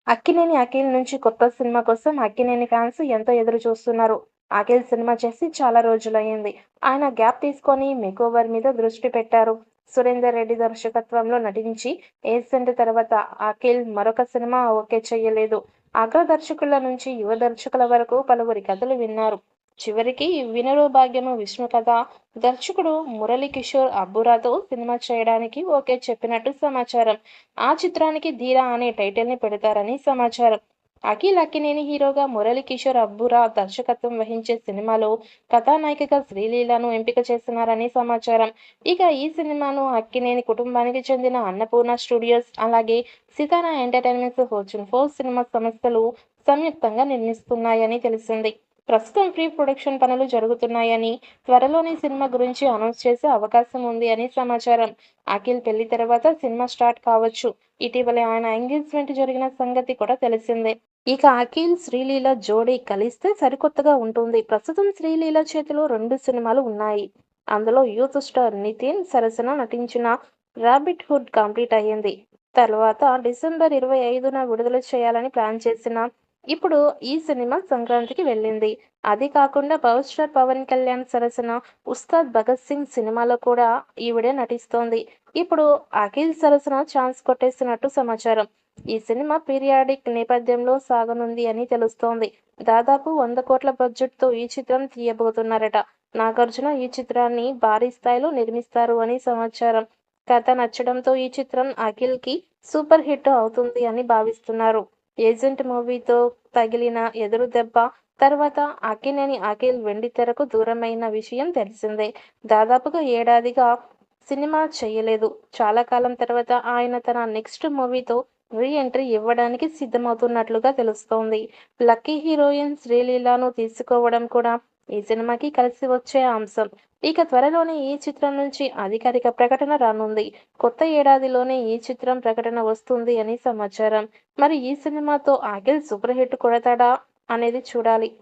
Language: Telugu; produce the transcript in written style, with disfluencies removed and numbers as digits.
'అక్కినేని అఖిల్' నుంచి కొత్త సినిమా కోసం 'అక్కినేని' ఫ్యాన్స్ ఎంతో ఎదురు చూస్తున్నారు. 'అఖిల్' సినిమా చేసి చాలా రోజులయ్యింది. ఆయన గ్యాప్ తీసుకొని మేకోవర్ మీద దృష్టి పెట్టారు. సురేందర్ రెడ్డి దర్శకత్వంలో నటించి 'ఏజెంట్' తర్వాత 'అఖిల్' మరొక సినిమా ఓకే చేయలేదు. అగ్ర దర్శకుల నుంచి యువ దర్శకుల వరకు పలువురి కథలు విన్నారు. చివరికి 'వినురో భాగ్యము విష్ణు కథ' దర్శకుడు మురళీకిషోర్ అబ్బురాతో సినిమా చేయడానికి ఓకే చెప్పినట్టు సమాచారం. ఆ చిత్రానికి 'ధీర' అనే టైటిల్‌ని పెడతారని సమాచారం. అఖిల్ అక్కినేని హీరోగా మురళీకిషోర్ అబ్బురా దర్శకత్వం వహించే సినిమాలో కథానాయికగా శ్రీలీలను ఎంపిక చేస్తున్నారని సమాచారం. ఇక ఈ సినిమాను అక్కినేని కుటుంబానికి చెందిన అన్నపూర్ణ స్టూడియోస్, అలాగే సితార ఎంటర్టైన్మెంట్స్, ఫార్చ్యూన్ 4 సినిమా సంస్థలు సంయుక్తంగా నిర్మిస్తున్నాయని తెలిసింది. ప్రస్తుతం ప్రీ ప్రొడక్షన్ పనులు జరుగుతున్నాయని, త్వరలోనే సినిమా గురించి అనౌన్స్ చేసే అవకాశం ఉంది అని సమాచారం. అఖిల్ పెళ్లి తర్వాత సినిమా స్టార్ట్ కావచ్చు. ఇటీవలే ఆయన ఎంగేజ్మెంట్ జరిగిన సంగతి కూడా తెలిసిందే. ఇక అఖిల్, శ్రీలీల జోడీ కలిస్తే సరికొత్తగా ఉంటుంది. ప్రస్తుతం శ్రీలీల చేతిలో 2 సినిమాలు ఉన్నాయి. అందులో యూత్ స్టార్ నితిన్ సరసన నటించిన 'రాబిట్ హుడ్' కంప్లీట్ అయ్యింది. తర్వాత డిసెంబర్ 25న విడుదల చేయాలని ప్లాన్ చేసిన ఇప్పుడు ఈ సినిమా సంక్రాంతికి వెళ్ళింది. అది కాకుండా పవర్ స్టార్ పవన్ కళ్యాణ్ సరసన 'ఉస్తాద్ భగత్ సింగ్' సినిమాలో కూడా ఈవిడే నటిస్తోంది. ఇప్పుడు అఖిల్ సరసన ఛాన్స్ కొట్టేసినట్టు సమాచారం. ఈ సినిమా పీరియాడిక్ నేపథ్యంలో సాగనుంది అని తెలుస్తోంది. దాదాపు 100 కోట్ల బడ్జెట్‌తో ఈ చిత్రం తీయబోతున్నారట. నాగార్జున ఈ చిత్రాన్ని భారీ స్థాయిలో నిర్మిస్తారు అని సమాచారం. కథ నచ్చడంతో ఈ చిత్రం అఖిల్‌కి సూపర్ హిట్ అవుతుంది అని భావిస్తున్నారు. 'ఏజెంట్' మూవీతో తగిలిన ఎదురుదెబ్బ తర్వాత అక్కినేని అఖిల్ వెండితెరకు దూరమైన విషయం తెలిసిందే. దాదాపుగా ఏడాదిగా సినిమా చేయలేదు. చాలా కాలం తర్వాత ఆయన తన నెక్స్ట్ మూవీతో రీ ఎంట్రీ ఇవ్వడానికి సిద్ధమవుతున్నట్లుగా తెలుస్తోంది. లక్కీ హీరోయిన్ శ్రీలీలను తీసుకోవడం కూడా ఈ సినిమాకి కలిసి వచ్చే అంశం. ఇక త్వరలోనే ఈ చిత్రం నుంచి అధికారిక ప్రకటన రానుంది. కొత్త ఏడాదిలోనే ఈ చిత్రం ప్రకటన వస్తుంది అని సమాచారం. మరి ఈ సినిమాతో అఖిల్ సూపర్ హిట్ కొడతాడా అనేది చూడాలి.